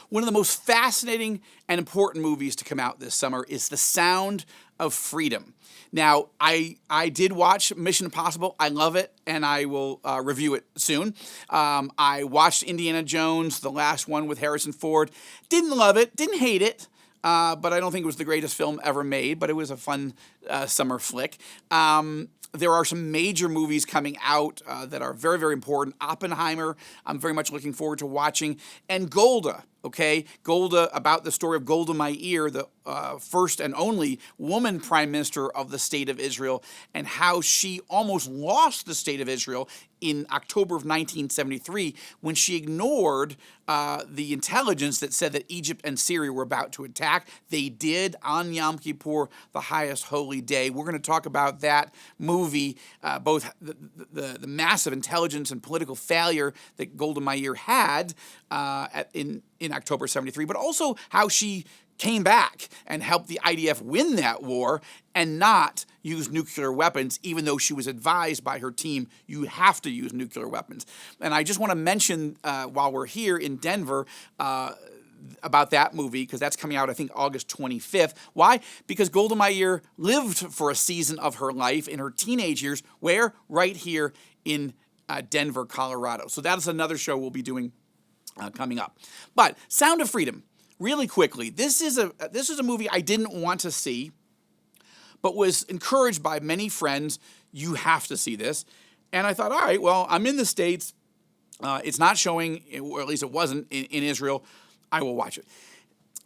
One of the most fascinating and important movies to come out this summer is The Sound of Freedom. Now, I did watch Mission Impossible. I love it, and I will review it soon. I watched Indiana Jones, the last one with Harrison Ford. Didn't love it, didn't hate it, but I don't think it was the greatest film ever made, but it was a fun summer flick. There are some major movies coming out that are very, very important. Oppenheimer, I'm very much looking forward to watching. And Golda, okay? Golda, about the story of Golda Meir, the first and only woman prime minister of the State of Israel, and how she almost lost the State of Israel in October of 1973 when she ignored the intelligence that said that Egypt and Syria were about to attack. They did on Yom Kippur, the highest holy day. We're going to talk about that movie, both the massive intelligence and political failure that Golda Meir had in October 73, but also how she came back and helped the IDF win that war and not use nuclear weapons, even though she was advised by her team, you have to use nuclear weapons. And I just want to mention, while we're here in Denver, about that movie, because that's coming out, I think, August 25th. Why? Because Golda Meir lived for a season of her life in her teenage years, where? Right here in Denver, Colorado. So that is another show we'll be doing coming up. But Sound of Freedom. Really quickly, this is a movie I didn't want to see, but was encouraged by many friends. You have to see this. And I thought, all right, well, I'm in the States. It's not showing, or at least it wasn't, in Israel. I will watch it.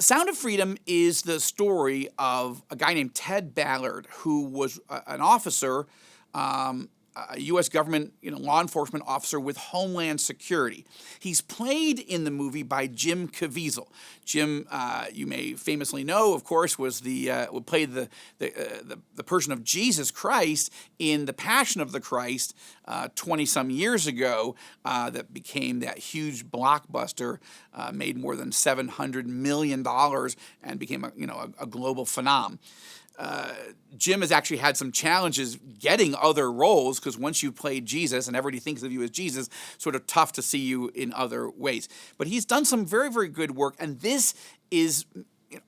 Sound of Freedom is the story of a guy named Ted Ballard, who was an officer, a U.S. government law enforcement officer with Homeland Security. He's played in the movie by Jim Caviezel. Jim, you may famously know, of course, was played the person of Jesus Christ in The Passion of the Christ 20-some years ago, that became that huge blockbuster, made more than $700 million and became a global phenomenon. Jim has actually had some challenges getting other roles, because once you've played Jesus and everybody thinks of you as Jesus, sort of tough to see you in other ways. But he's done some very, very good work, and this is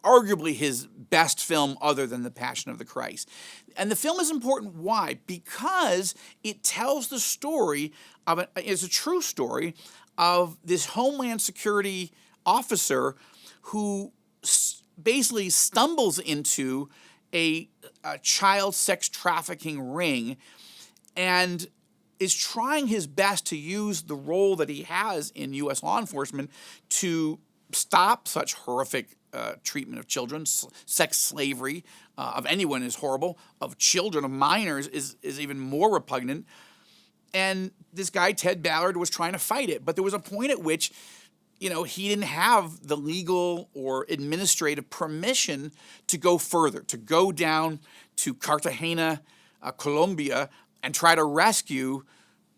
arguably his best film other than The Passion of the Christ. And the film is important. Why? Because it tells the story it's a true story of this Homeland Security officer who basically stumbles into a child sex trafficking ring and is trying his best to use the role that he has in U.S. law enforcement to stop such horrific treatment of children. Sex slavery of anyone is horrible. Of children, of minors, is even more repugnant. And this guy, Ted Ballard, was trying to fight it. But there was a point at which he didn't have the legal or administrative permission to go further, to go down to Cartagena, Colombia, and try to rescue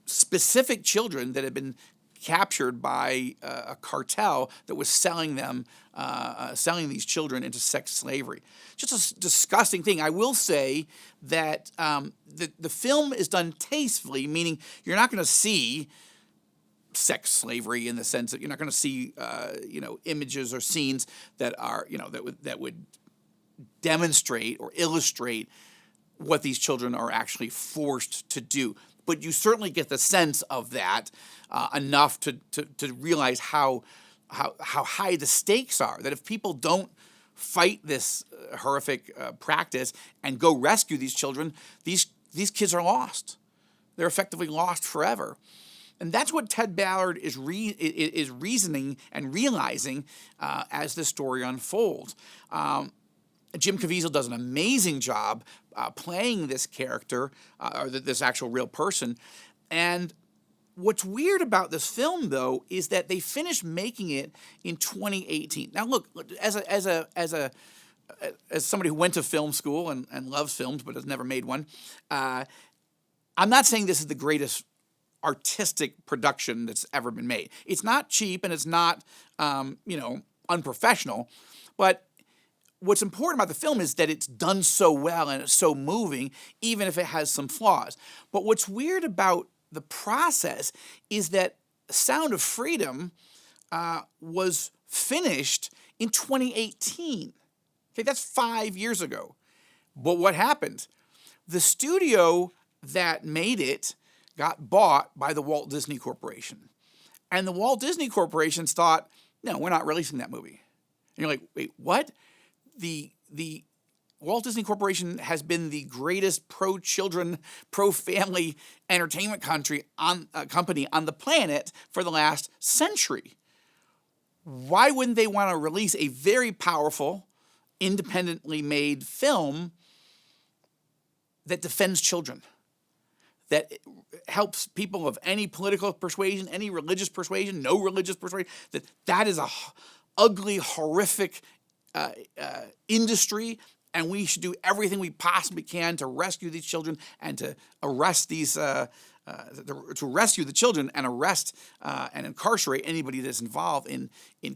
specific children that had been captured by a cartel that was selling these children into sex slavery. Just a disgusting thing. I will say that the film is done tastefully, meaning you're not going to see sex slavery in the sense that you're not going to see, images or scenes that are, that would demonstrate or illustrate what these children are actually forced to do. But you certainly get the sense of that enough to realize how high the stakes are. That if people don't fight this horrific practice and go rescue these children, these kids are lost. They're effectively lost forever. And that's what Ted Ballard is reasoning and realizing as this story unfolds. Jim Caviezel does an amazing job playing this character, or this actual real person. And what's weird about this film, though, is that they finished making it in 2018. Now, look, as somebody who went to film school and loves films but has never made one, I'm not saying this is the greatest artistic production that's ever been made. It's not cheap and it's not, unprofessional, but what's important about the film is that it's done so well and it's so moving, even if it has some flaws. But what's weird about the process is that Sound of Freedom was finished in 2018. Okay, that's 5 years ago. But what happened? The studio that made it got bought by the Walt Disney Corporation. And the Walt Disney Corporation thought, no, we're not releasing that movie. And you're like, wait, what? The Walt Disney Corporation has been the greatest pro-children, pro-family entertainment company on the planet for the last century. Why wouldn't they want to release a very powerful, independently made film that defends children, that helps people of any political persuasion, any religious persuasion, no religious persuasion? That is a ugly, horrific industry, and we should do everything we possibly can to rescue these children and to arrest these, to rescue the children and arrest and incarcerate anybody that's involved in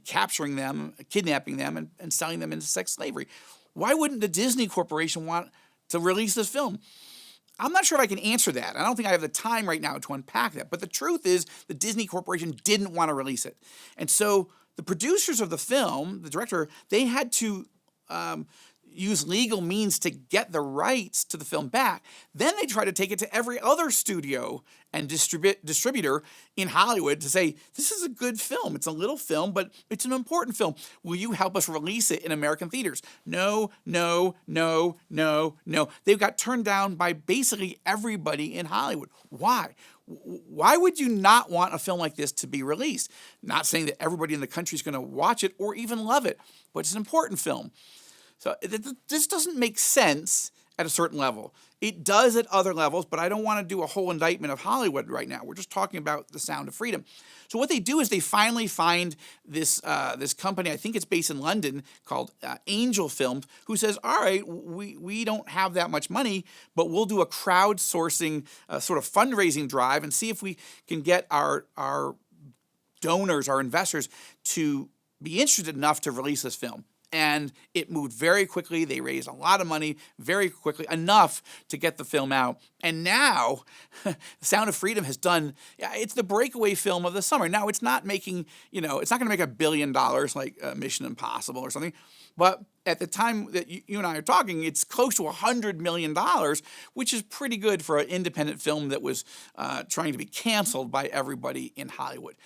capturing them, kidnapping them, and selling them into sex slavery. Why wouldn't the Disney Corporation want to release this film? I'm not sure if I can answer that. I don't think I have the time right now to unpack that. But the truth is the Disney Corporation didn't want to release it. And so the producers of the film, the director, they had to use legal means to get the rights to the film back. Then they tried to take it to every other studio and distributor in Hollywood to say, this is a good film. It's a little film, but it's an important film. Will you help us release it in American theaters? No, no, no, no, no. They got turned down by basically everybody in Hollywood. Why? Why would you not want a film like this to be released? Not saying that everybody in the country is going to watch it or even love it, but it's an important film. So this doesn't make sense at a certain level. It does at other levels, but I don't want to do a whole indictment of Hollywood right now. We're just talking about The Sound of Freedom. So what they do is they finally find this company, I think it's based in London, called Angel Films, who says, all right, we don't have that much money, but we'll do a crowdsourcing sort of fundraising drive and see if we can get our donors, our investors, to be interested enough to release this film. And it moved very quickly. They raised a lot of money very quickly, enough to get the film out. And now, Sound of Freedom has done, it's the breakaway film of the summer. Now, it's not making, it's not going to make $1 billion like Mission Impossible or something. But at the time that you and I are talking, it's close to $100 million, which is pretty good for an independent film that was trying to be canceled by everybody in Hollywood.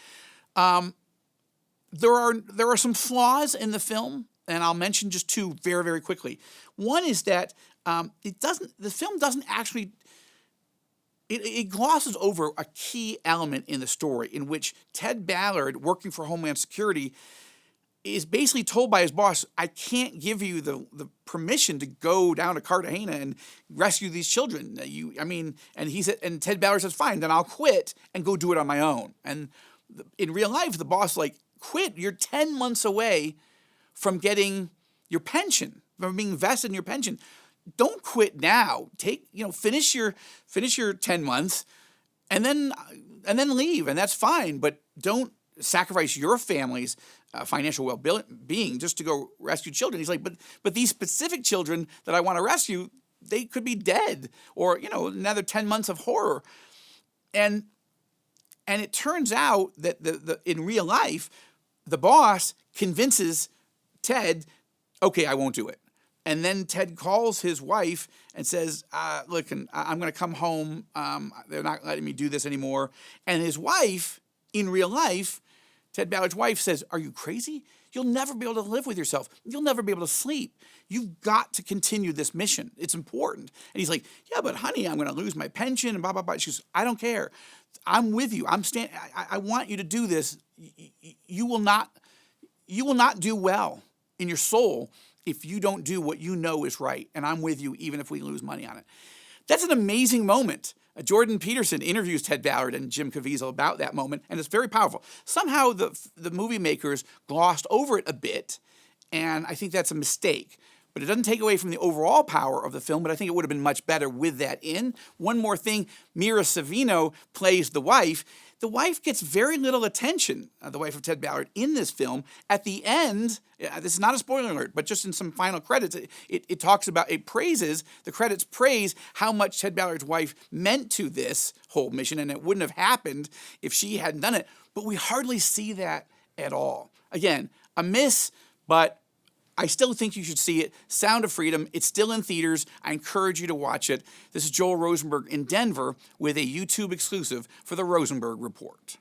There are some flaws in the film, and I'll mention just two very, very quickly. One is that the film doesn't actually, it glosses over a key element in the story in which Ted Ballard, working for Homeland Security, is basically told by his boss, I can't give you the permission to go down to Cartagena and rescue these children. And Ted Ballard says, fine, then I'll quit and go do it on my own. And in real life, the boss quit. You're 10 months away from getting your pension, from being vested in your pension. Don't quit now. Finish your 10 months and then leave, and that's fine. But don't sacrifice your family's financial well-being just to go rescue children. He's like, but these specific children that I want to rescue, they could be dead, or another 10 months of horror. And it turns out that in real life, the boss convinces Ted, okay, I won't do it. And then Ted calls his wife and says, look, I'm going to come home. They're not letting me do this anymore. And his wife, in real life, Ted Ballard's wife says, are you crazy? You'll never be able to live with yourself. You'll never be able to sleep. You've got to continue this mission. It's important. And he's like, yeah, but honey, I'm going to lose my pension and blah, blah, blah. She goes, I don't care. I'm with you. I want you to do this. You will not do well in your soul if you don't do what you know is right. And I'm with you even if we lose money on it. That's an amazing moment. Jordan Peterson interviews Ted Ballard and Jim Caviezel about that moment, and it's very powerful. Somehow the movie makers glossed over it a bit, and I think that's a mistake. But it doesn't take away from the overall power of the film, but I think it would have been much better with that in. One more thing, Mira Sorvino plays the wife. The wife gets very little attention, the wife of Ted Ballard, in this film. At the end, this is not a spoiler alert, but just in some final credits, the credits praise how much Ted Ballard's wife meant to this whole mission, and it wouldn't have happened if she hadn't done it. But we hardly see that at all. Again, a miss, but I still think you should see it. Sound of Freedom. It's still in theaters. I encourage you to watch it. This is Joel Rosenberg in Denver with a YouTube exclusive for the Rosenberg Report.